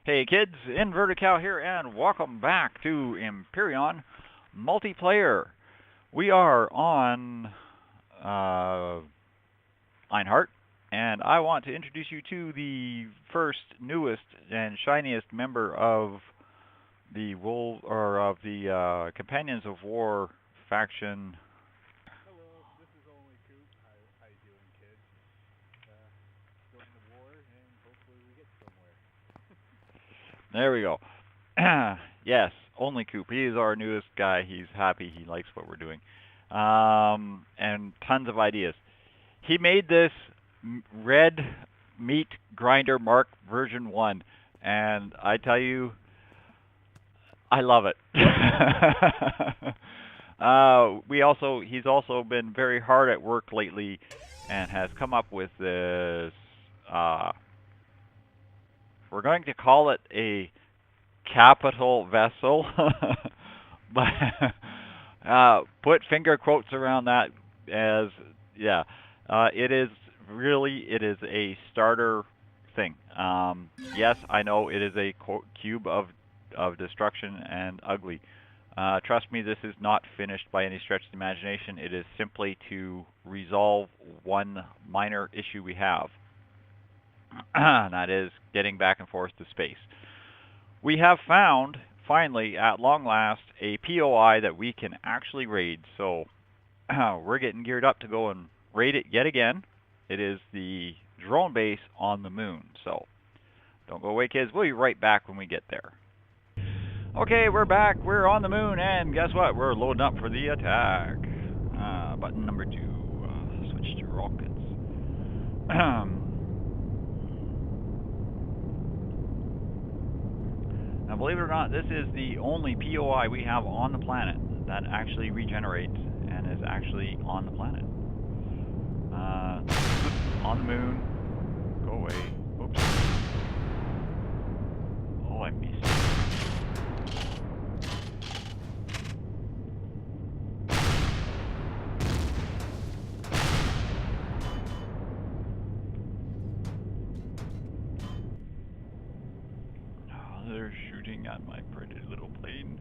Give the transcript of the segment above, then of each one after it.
Hey kids, Inverted Cow here, and welcome back to Empyrion Multiplayer. We are on Einhart, and I want to introduce you to the first, newest, and shiniest member of the Companions of War faction. Hello, this is only Coop. How you doing, kids? Going to war, and hopefully we get somewhere. There we go. Yes, only Coop. He is our newest guy. He's happy. He likes what we're doing. And tons of ideas. He made this red meat grinder mark version 1. And I tell you, I love it. He's also been very hard at work lately and has come up with this, we're going to call it a capital vessel, but put finger quotes around that as, yeah, it is a starter thing. Yes, I know it is a cube of destruction and ugly. Trust me, this is not finished by any stretch of the imagination. It is simply to resolve one minor issue we have. And that is getting back and forth to space. We have found, finally, at long last, a POI that we can actually raid. So we're getting geared up to go and raid it yet again. It is the drone base on the moon. So don't go away, kids. We'll be right back when we get there. Okay, we're back. We're on the moon, and guess what? We're loading up for the attack. Button number 2. Switch to rockets. Now, believe it or not, this is the only POI we have on the planet that actually regenerates and is actually on the planet. On the moon. Go away. Oops. Oh, I missed it. They're shooting at my pretty little plane.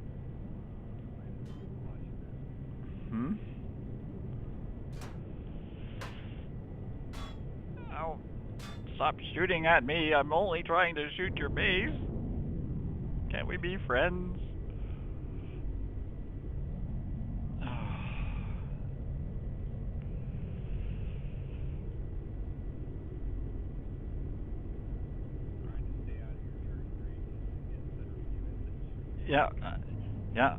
Oh, stop shooting at me. I'm only trying to shoot your base. Can't we be friends? Yeah, yeah.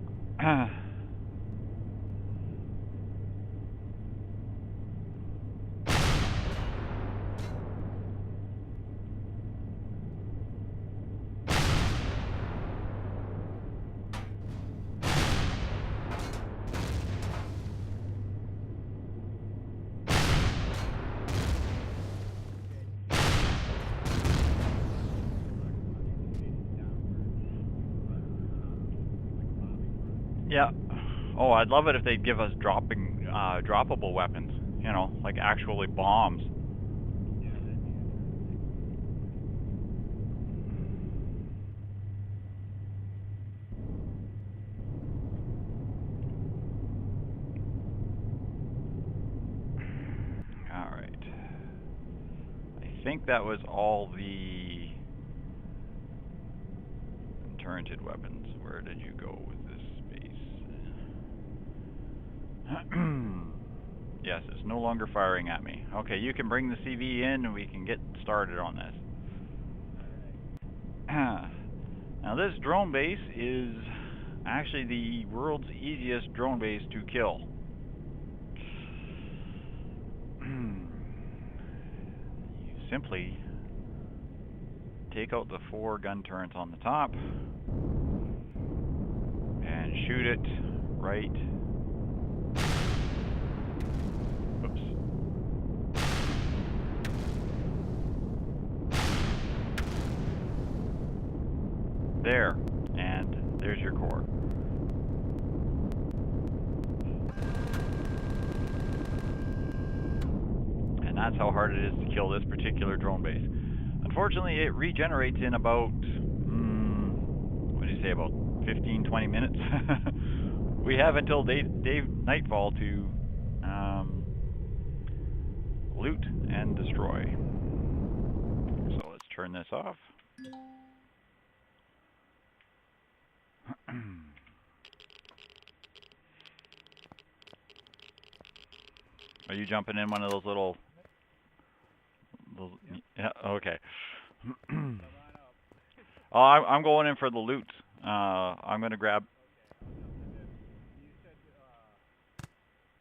Yeah. Oh, I'd love it if they'd give us droppable weapons. You know, like actually bombs. All right. I think that was all the turreted weapons. Where did you go with this space? Yes, it's no longer firing at me. Okay, you can bring the CV in and we can get started on this. Now this drone base is actually the world's easiest drone base to kill. You simply take out the 4 gun turrets on the top and shoot it right. Oops. There, and there's your core. And that's how hard it is to kill this particular drone base. Unfortunately, it regenerates in about say, about 15-20 minutes. We have until nightfall to loot and destroy. So let's turn this off. Are you jumping in one of those little... Yeah, okay. Oh, I'm going in for the loot. I'm going to grab... You said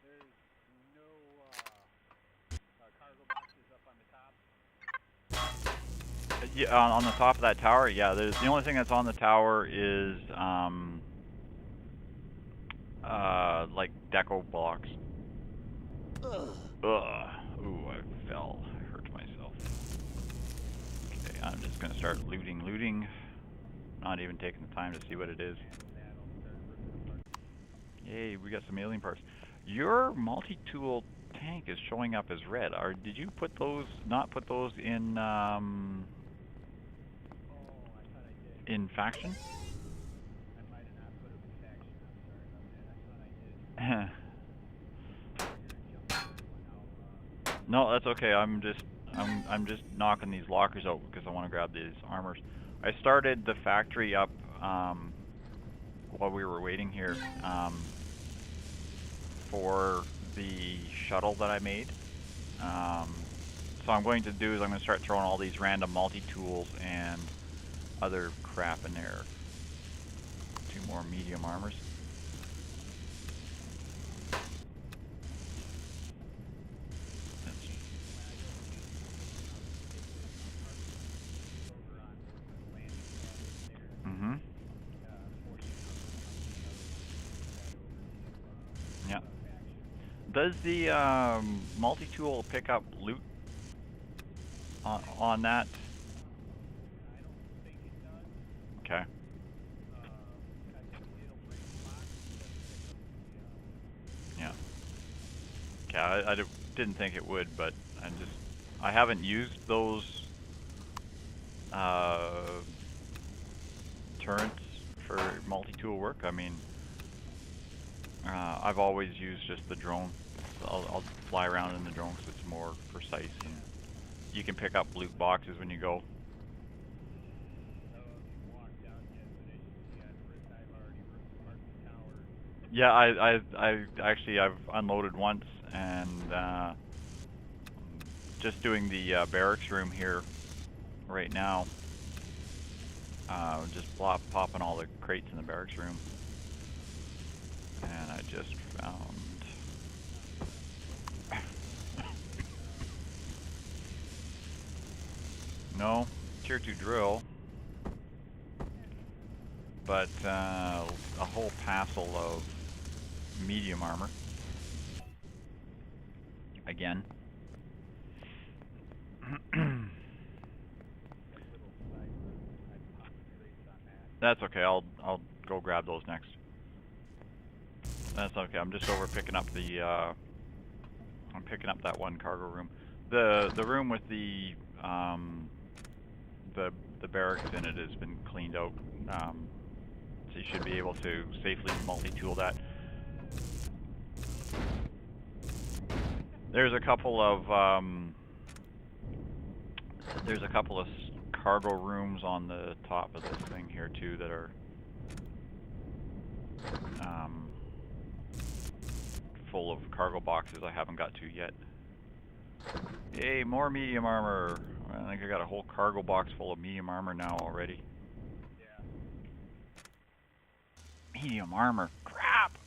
there's no cargo boxes up on the top? Yeah, on the top of that tower, yeah. The only thing that's on the tower is like deco blocks. Ugh. Ooh, I fell. I hurt myself. Okay, I'm just gonna start looting. Not even taking the time to see what it is. Yay, we got some alien parts. Your multi-tool tank is showing up as red. Did you put those? Not put those in in faction? I might have not put them in faction. I'm sorry about that. I thought I did. No, that's okay. I'm just knocking these lockers out because I want to grab these armors. I started the factory up while we were waiting here for the shuttle that I made. So I'm going to do is I'm going to start throwing all these random multi-tools and other crap in there. 2 more medium armors. Yeah. Does the multi-tool pick up loot on that? I don't think it does. Okay. Yeah. Okay, I didn't think it would, but I haven't used those turrets for multi-tool work. I mean, I've always used just the drone. I'll fly around in the drone because it's more precise, and you can pick up loot boxes when you go. Yeah, I've unloaded once, and just doing the barracks room here right now. Just popping all the crates in the barracks room, and I just found no tier 2 drill, but a whole passel of medium armor. Again. That's okay. I'll go grab those next. That's okay. I'm just over picking up the I'm picking up that one cargo room. The room with the barracks in it has been cleaned out. So you should be able to safely multi-tool that. There's a couple of cargo rooms on the top of this thing here too that are full of cargo boxes I haven't got to yet. Yay, more medium armor. I think I got a whole cargo box full of medium armor now already. Yeah. Medium armor. Crap!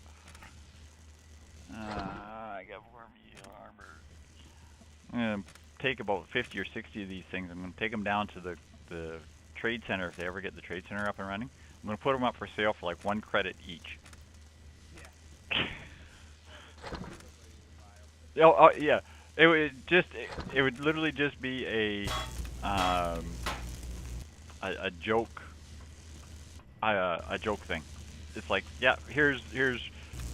I got more medium armor. I'm going to take about 50 or 60 of these things. I'm going to take them down to the trade center if they ever get the trade center up and running. I'm going to put them up for sale for like 1 credit each. Yeah. Oh, yeah. It would literally just be a joke. A joke thing. It's like, yeah, here's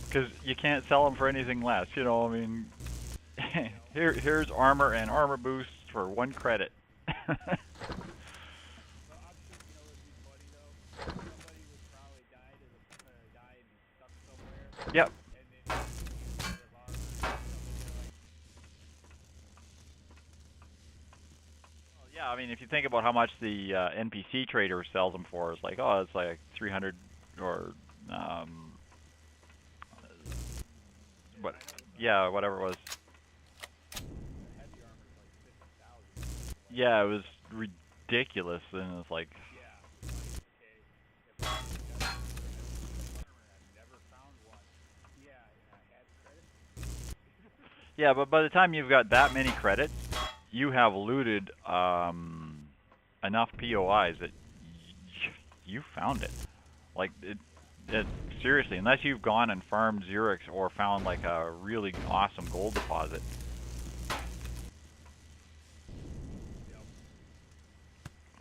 because you can't sell them for anything less. You know, I mean, here's armor and armor boosts for 1 credit. Yep. And then you use a set of armor and stuff like that. Like, Well, yeah, I mean, if you think about how much the NPC trader sells them for, it's like, oh, it's like 300 or what? I know Yeah, whatever it was. the heavy armor is like 50,000. Yeah, it was ridiculous, and it's like, Yeah, it's like, okay, if I was desperate for heavy armor and I've never found one, yeah, and I had credits. yeah, but by the time you've got that many credits, you have looted enough POIs that you found it. Like it seriously, unless you've gone and farmed Xerix or found like a really awesome gold deposit. Yep.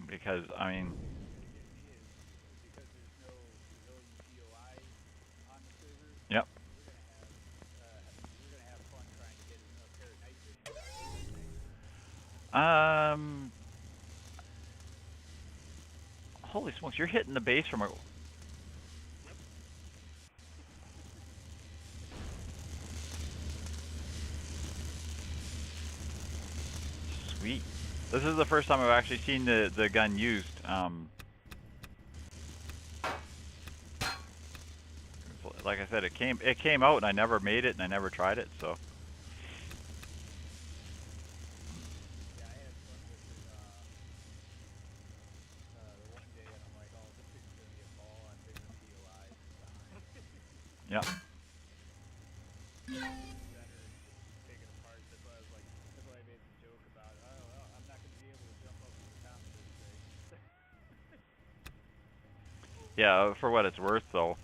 Because I mean, What's going to get me is because there's no civilian POIs on the server. yep. We're gonna have fun trying to get a pair of night vision goggles, I think. Holy smokes, you're hitting the base from a. Yep. Sweet. This is the first time I've actually seen the gun used. Like I said, it came out and I never made it and I never tried it, so. Yeah, I had fun with it the one day, and I'm like, oh, this thing's gonna be a ball on bigger POIs. Yeah. Better and just take it apart. That's why I was like, that's why I made the joke about, oh, well, I'm not gonna be able to jump up to the top of this thing. Yeah, for what it's worth, though.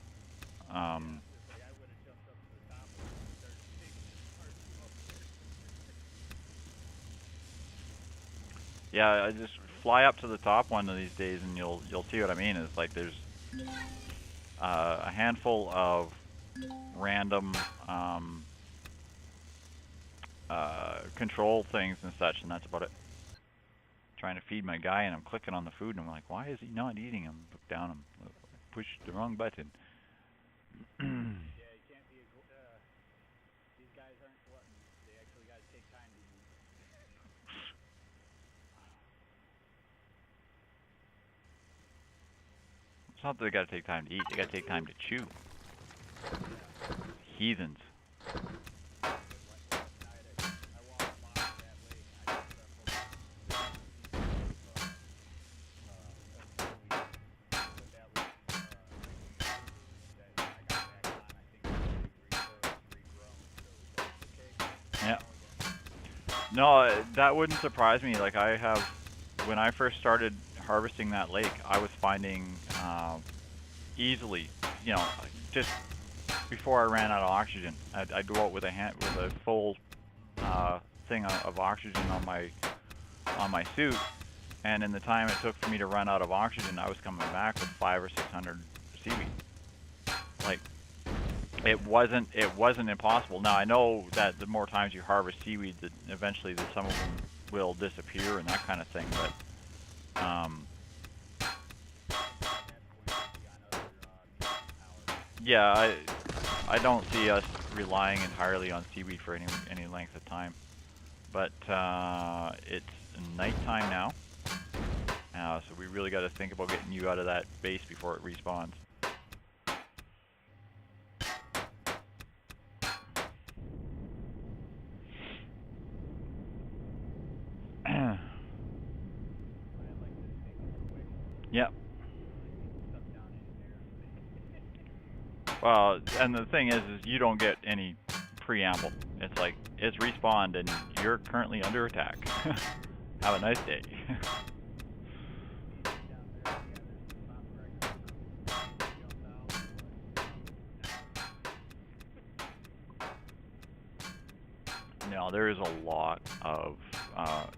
Yeah, it's like I would have jumped up to the top of it and started taking it apart from up there. Yeah, I just fly up to the top one of these days, and you'll see what I mean. It's like there's a handful of random control things and such, and that's about it. Trying to feed my guy, and I'm clicking on the food, and I'm like, why is he not eating? I'm look down, I'm push the wrong button. Yeah, you can't be these guys aren't gluttons. They actually got to take time to eat. It's not that they gotta take time to eat; they gotta take time to chew. Heathens. Last night I walked along that lake and I just left about 50 pieces of seaweed, but that was that I got back on. I think it was regrown, so it was like, okay, Yeah. now again. No, that wouldn't surprise me. Like I have, when I first started harvesting that lake, I was finding easily, you know, just before I ran out of oxygen, I'd go out with a full thing of oxygen on my suit, and in the time it took for me to run out of oxygen, I was coming back with 500 or 600 seaweed. Like it wasn't impossible. Now I know that the more times you harvest seaweed, that eventually some of them will disappear and that kind of thing. But yeah, I don't see us relying entirely on seaweed for any length of time. But it's nighttime now, so we really got to think about getting you out of that base before it respawns. Yep. Well, and the thing is you don't get any preamble. It's like, it's respawned and you're currently under attack. Have a nice day. No, there is a lot of,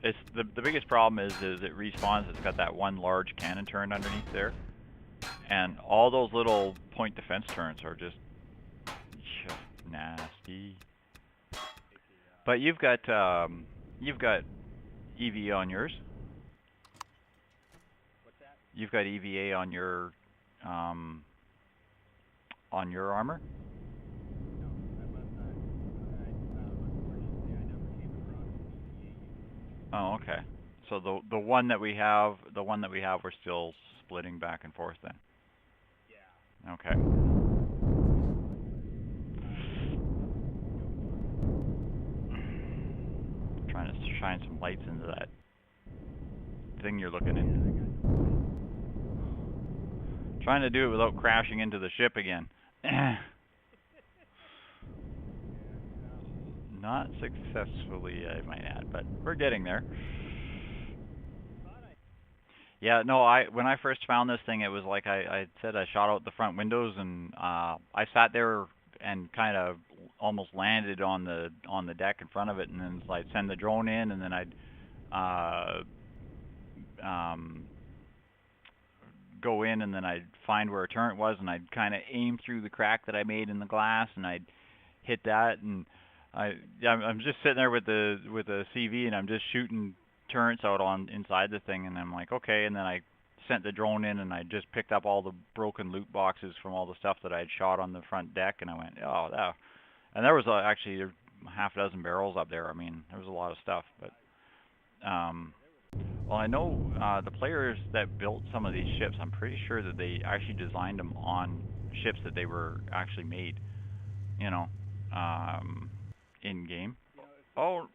it's the biggest problem is it respawns, it's got that one large cannon turret underneath there. And all those little point defense turrets are just nasty. But you've got EVA on yours. What's that? You've got EVA on your armor. Oh, okay. So the one that we have, we're still splitting back and forth then. Yeah. Okay. Trying to shine some lights into that thing you're looking in. Trying to do it without crashing into the ship again. Not successfully, I might add, but we're getting there. Yeah, no, when I first found this thing, it was like I said, I shot out the front windows, and I sat there and kind of almost landed on the deck in front of it, and then I'd send the drone in, and then I'd go in, and then I'd find where a turret was, and I'd kind of aim through the crack that I made in the glass, and I'd hit that, and I'm just sitting there with the CV, and I'm just shooting turrets out on inside the thing, and I'm like, okay, and then I sent the drone in, and I just picked up all the broken loot boxes from all the stuff that I had shot on the front deck, and I went, oh, that, and there was actually half a dozen barrels up there. I mean, there was a lot of stuff, but well, I know the players that built some of these ships, I'm pretty sure that they actually designed them on ships that they were actually made, you know, in game. Oh,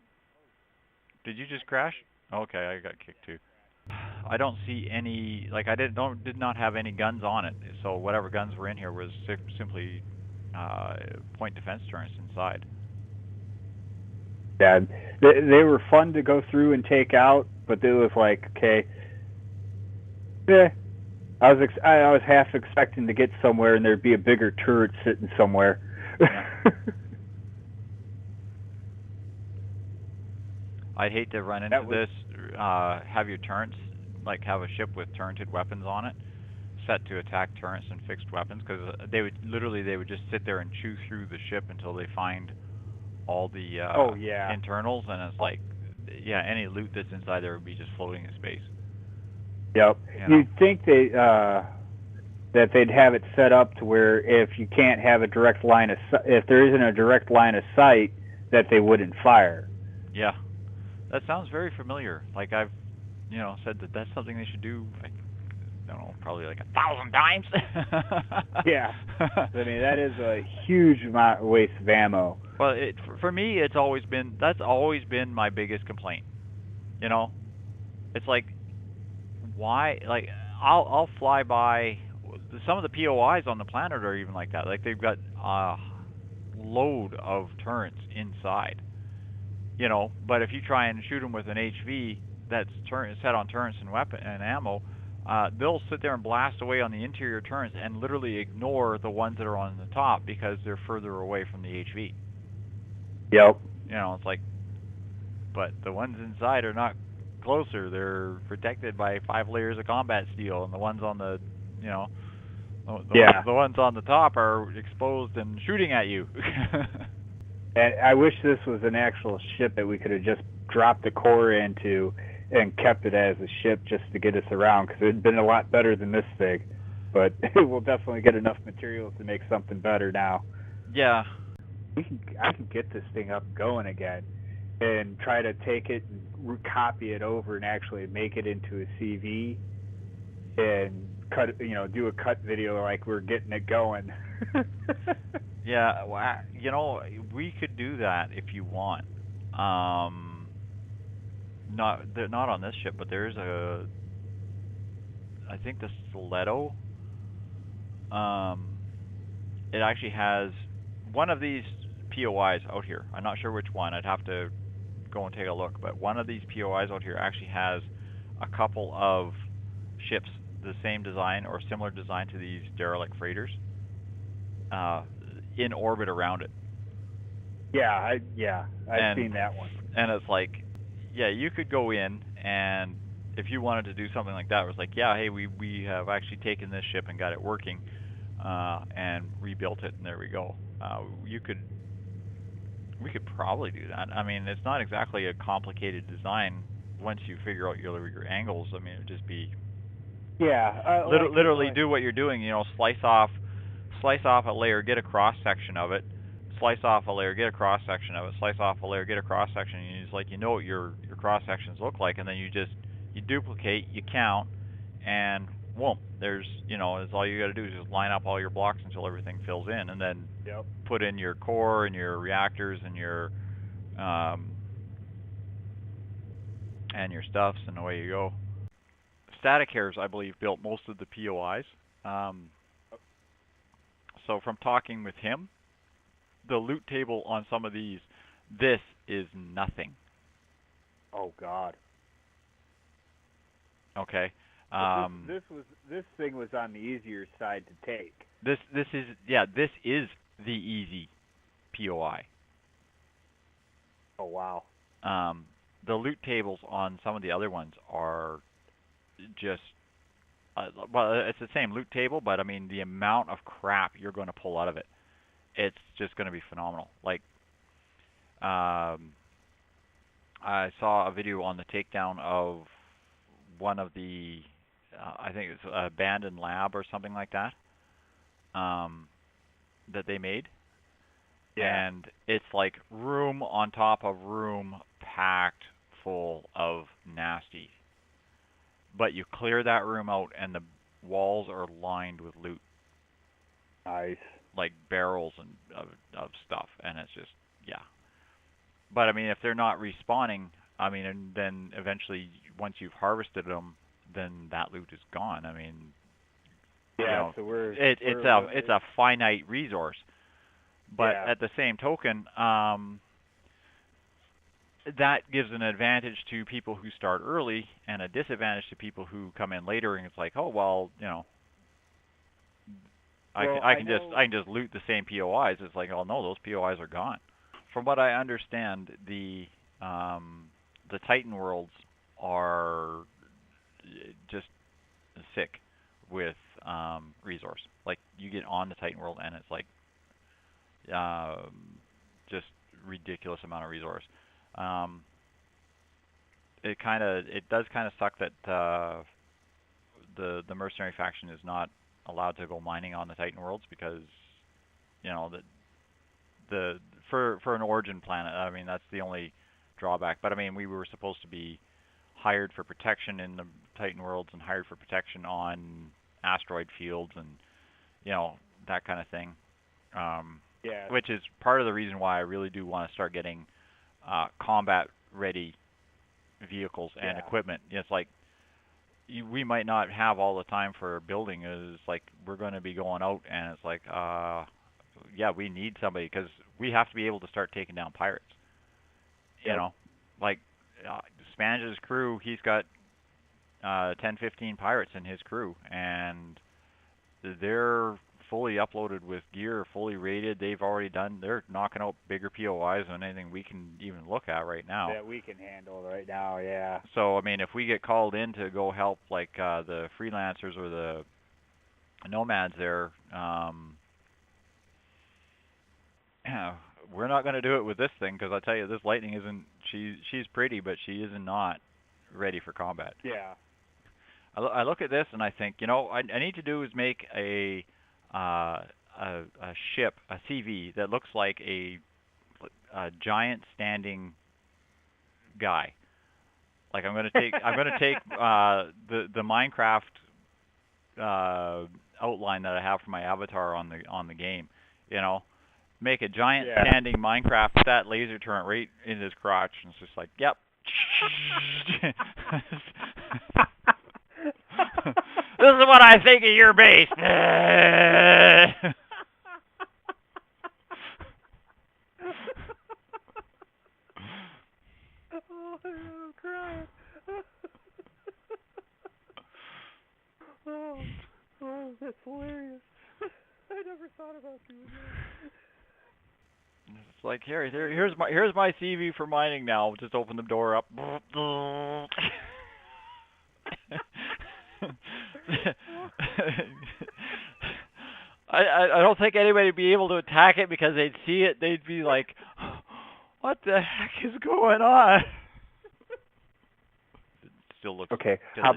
did you just crash? Okay, I got kicked too. I don't see any, like I did not have any guns on it, so whatever guns were in here was simply point defense turrets inside. Yeah, they were fun to go through and take out, but it was like, okay, yeah. I was half expecting to get somewhere and there'd be a bigger turret sitting somewhere. Yeah. I'd hate to run into this. Have your turrets, like have a ship with turreted weapons on it, set to attack turrets and fixed weapons, because they would just sit there and chew through the ship until they find all the internals, and it's like, yeah, any loot that's inside there would be just floating in space. Yep. You know? You'd think that they'd have it set up to where if you can't have a direct line of if there isn't a direct line of sight, that they wouldn't fire. Yeah, that sounds very familiar. Like I've, said that that's something they should do. Like, I don't know, probably like 1,000 times. Yeah, I mean that is a huge amount of waste of ammo. Well, for me, that's always been my biggest complaint. It's like, why? Like, I'll fly by. Some of the POIs on the planet are even like that. Like they've got a load of turrets inside. But if you try and shoot them with an HV that's set on turrets and weapon and ammo, they'll sit there and blast away on the interior turrets and literally ignore the ones that are on the top because they're further away from the HV. Yep. It's like, but the ones inside are not closer. They're protected by 5 layers of combat steel, and the ones on the, the ones on the top are exposed and shooting at you. And I wish this was an actual ship that we could have just dropped the core into and kept it as a ship just to get us around, because it'd been a lot better than this thing. But we'll definitely get enough materials to make something better now. Yeah. I can get this thing up and going again and try to take it and copy it over and actually make it into a CV and cut, do a cut video like we're getting it going. Yeah, well, we could do that if you want. They're not on this ship, but there's I think the Stiletto. It actually has one of these POIs out here. I'm not sure which one. I'd have to go and take a look. But one of these POIs out here actually has a couple of ships, the same design or similar design to these derelict freighters, in orbit around it. Yeah, I've seen that one. And it's like, yeah, you could go in, and if you wanted to do something like that, it was like, yeah, hey, we have actually taken this ship and got it working, and rebuilt it, and there we go. We could probably do that. I mean, it's not exactly a complicated design once you figure out your angles. I mean, it would just be literally do what you're doing. Slice off a layer, get a cross section of it, slice off a layer, get a cross section of it, slice off a layer, get a cross section, and it's like, you know what your cross sections look like, and then you duplicate, you count, and boom, there's, it's all you got to do is just line up all your blocks until everything fills in, and then put in your core and your reactors and your stuffs, and away you go. Static Hairs, I believe, built most of the POIs. So from talking with him, the loot table on some of these, this is nothing. Oh God. Okay. This thing was on the easier side to take. This is the easy POI. Oh wow. The loot tables on some of the other ones are just well, it's the same loot table, but I mean the amount of crap you're going to pull out of it, it's just going to be phenomenal. Like, I saw a video on the takedown of one of the, I think it's an abandoned lab or something like that, that they made. Yeah. And it's like room on top of room packed full of nasty. But you clear that room out and the walls are lined with loot. Nice. Like barrels and of stuff, and it's just, yeah. But I mean, if they're not respawning, I mean, and then eventually once you've harvested them, then that loot is gone. I mean, yeah. So it's a finite resource. But at the same token, that gives an advantage to people who start early and a disadvantage to people who come in later. And it's like, oh well, I can just loot the same POIs. It's like, oh no, those POIs are gone. From what I understand, the Titan worlds are just sick with resource. Like you get on the Titan world and it's like just ridiculous amount of resource. It does kind of suck that the Mercenary faction is not allowed to go mining on the Titan worlds, because for an origin planet, I mean that's the only drawback. But I mean, we were supposed to be hired for protection in the Titan worlds and hired for protection on asteroid fields and that kind of thing. Which is part of the reason why I really do want to start getting combat ready vehicles and equipment. It's like we might not have all the time for building. It's like we're going to be going out, and it's like we need somebody, because we have to be able to start taking down pirates. Like Spanish's crew, he's got 10-15 pirates in his crew, and they're fully uploaded with gear, fully rated. They're knocking out bigger POIs than anything we can even look at right now. That we can handle right now, yeah. So, I mean, if we get called in to go help, like, the freelancers or the nomads there, we're not going to do it with this thing, because I tell you, this Lightning isn't, she's pretty, but she is not ready for combat. Yeah. I look at this and I think, I need to do is make a ship, a CV that looks like a giant standing guy. Like I'm going to take the Minecraft outline that I have for my avatar on the game, make a giant standing Minecraft stat laser turret right in his crotch, and it's just like, yep. This is what I think of your base. Oh, I'm crying. Oh, that's hilarious. I never thought about doing that. It's like, here's my CV for mining now. Just open the door up. I don't think anybody would be able to attack it, because they'd see it, they'd be like, what the heck is going on? It still looks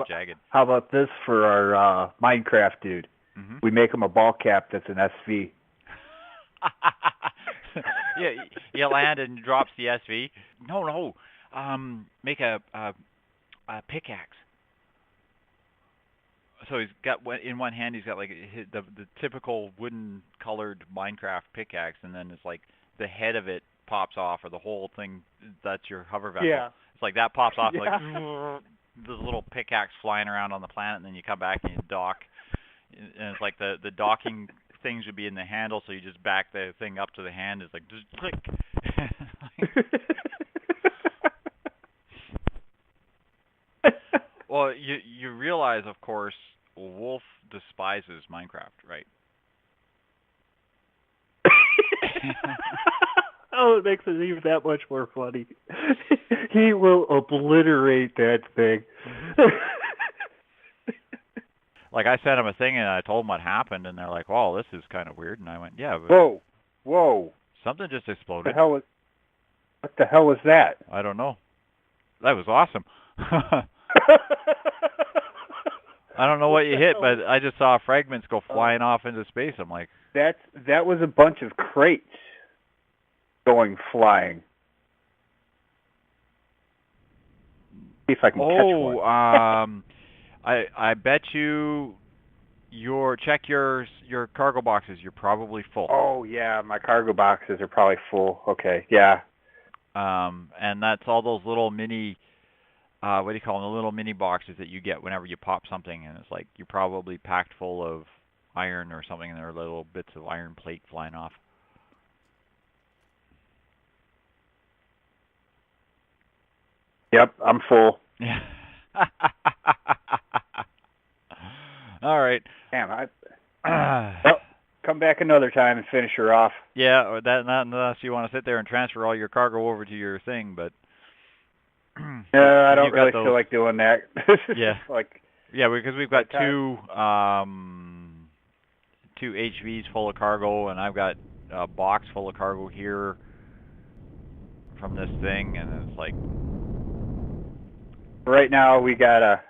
jagged. How about this for our Minecraft dude? Mm-hmm. We make him a ball cap that's an SV. Yeah, you land and drops the SV. No. Make a pickaxe. So he's got in one hand he's got like the typical wooden colored Minecraft pickaxe, and then it's like the head of it pops off, or the whole thing that's your hover vessel. Yeah. It's like that pops off, Yeah. like the little pickaxe flying around on the planet, and then you come back and you dock, and it's like the docking things would be in the handle, so you just back the thing up to the hand. It's like just click. Well, you realize, of course, Wolf despises Minecraft, right? Oh, it makes it even that much more funny. He will obliterate that thing. Like, I sent him a thing and I told him what happened, and they're like, "Oh, this is kind of weird." And I went, "Yeah, but Whoa! something just exploded." What the hell was that? I don't know. That was awesome. I don't know what you hit, but I just saw fragments go flying off into space. I'm like, that was a bunch of crates going flying. See if I can catch one. I bet you check your cargo boxes. You're probably full. Oh yeah, my cargo boxes are probably full. Okay, yeah. And that's all those little mini, what do you call them? The little mini boxes that you get whenever you pop something, and it's like you're probably packed full of iron or something, and there are little bits of iron plate flying off. Yep, I'm full. Yeah. All right. Damn, well, come back another time and finish her off. Yeah, or not unless you want to sit there and transfer all your cargo over to your thing, but no, I don't really feel like doing that. Yeah. Yeah, because we've got two HVs full of cargo, and I've got a box full of cargo here from this thing, and it's like right now we got a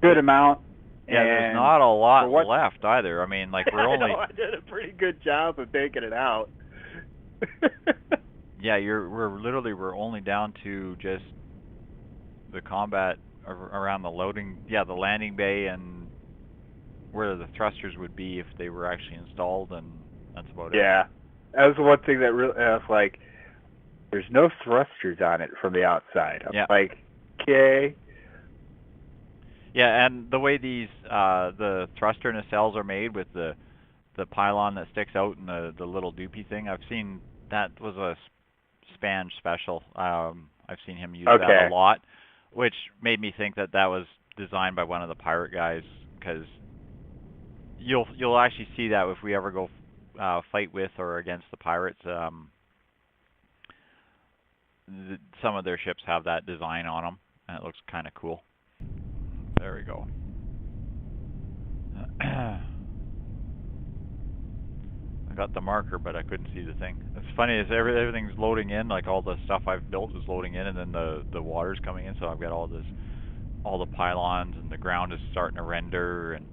good amount. Yeah, there's not a lot left either. I mean, like, we're only... I did a pretty good job of making it out. Yeah, we're only down to just the combat around the the landing bay and where the thrusters would be if they were actually installed, and that's about it. Yeah, that was the one thing that really, I was like, there's no thrusters on it from the outside. I'm like, okay. Yeah, and the way these the thruster nacelles are made with the pylon that sticks out and the little doopy thing, I've seen that was a Span special. I've seen him use that a lot, which made me think that was designed by one of the pirate guys, because you'll actually see that if we ever go fight with or against the pirates. Some of their ships have that design on them, and it looks kind of cool. There we go. I got the marker, but I couldn't see the thing. It's funny, is everything's loading in, like all the stuff I've built is loading in, and then the water's coming in, so I've got all the pylons, and the ground is starting to render, and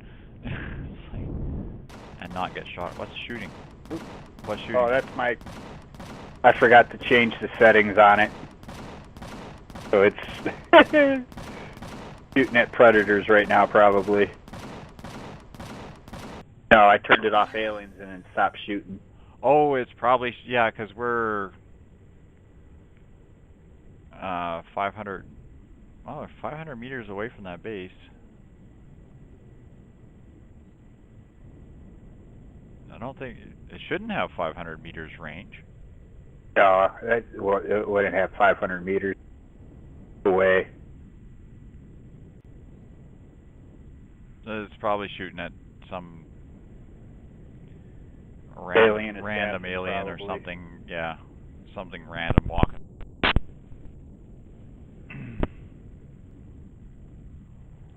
and not get shot. What's shooting? What's shooting? Oh, that's I forgot to change the settings on it. So it's shooting at predators right now, probably. No, I turned it off aliens and then stopped shooting. Oh, it's probably, yeah, because we're 500 meters away from that base. I don't think, it shouldn't have 500 meters range. No, it wouldn't have 500 meters away. It's probably shooting at some random alien or something. Yeah, something random walking.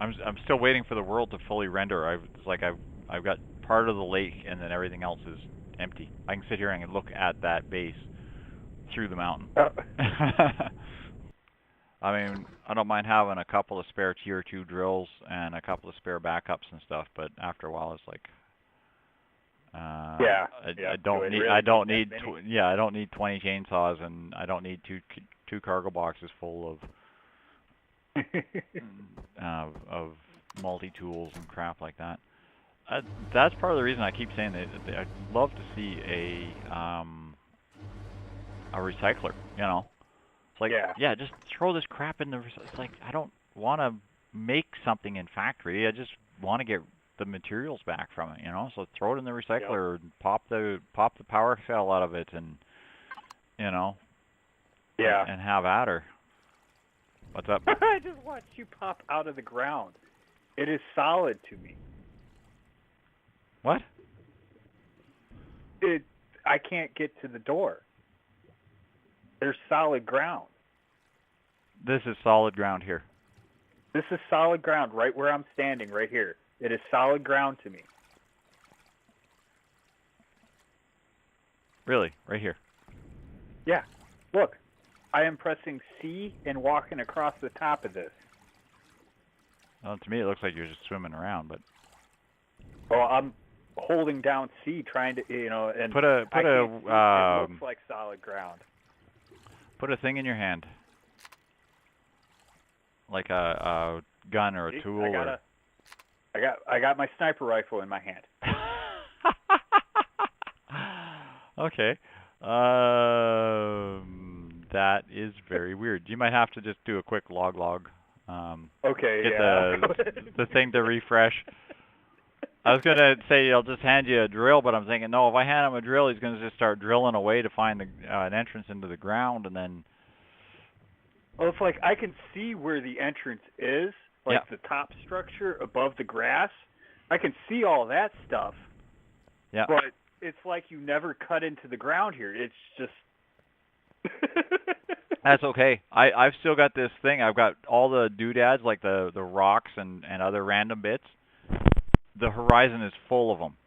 I'm still waiting for the world to fully render. I've got part of the lake, and then everything else is empty. I can sit here and look at that base through the mountain. I mean, I don't mind having a couple of spare tier 2 drills and a couple of spare backups and stuff, but after a while it's like, I don't need. I don't need. I don't need 20 chainsaws, and I don't need two cargo boxes full of multi tools and crap like that. That's part of the reason I keep saying that I'd love to see a recycler. You know, it's like just throw this crap in the. It's like I don't want to make something in factory. I just want to get the materials back from it, you know. So throw it in the recycler, and pop the power cell out of it, and you know, and have at her. What's up? I just watched you pop out of the ground. It is solid to me. What? I can't get to the door. There's solid ground. This is solid ground here. This is solid ground right where I'm standing, right here. It is solid ground to me. Really? Right here? Yeah. Look, I am pressing C and walking across the top of this. Well, to me, it looks like you're just swimming around, but. Well, I'm holding down C, trying to, you know, and it looks like solid ground. Put a thing in your hand, like a gun or a tool. I got my sniper rifle in my hand. Okay. That is very weird. You might have to just do a quick log. Okay, Get the thing to refresh. I was going to say I'll just hand you a drill, but I'm thinking, no, if I hand him a drill, he's going to just start drilling away to find an entrance into the ground, and then... Well, it's like I can see where the entrance is, like the top structure above the grass. I can see all that stuff. Yeah. But it's like you never cut into the ground here. It's just... That's okay. I've still got this thing. I've got all the doodads, like the rocks and other random bits. The horizon is full of them.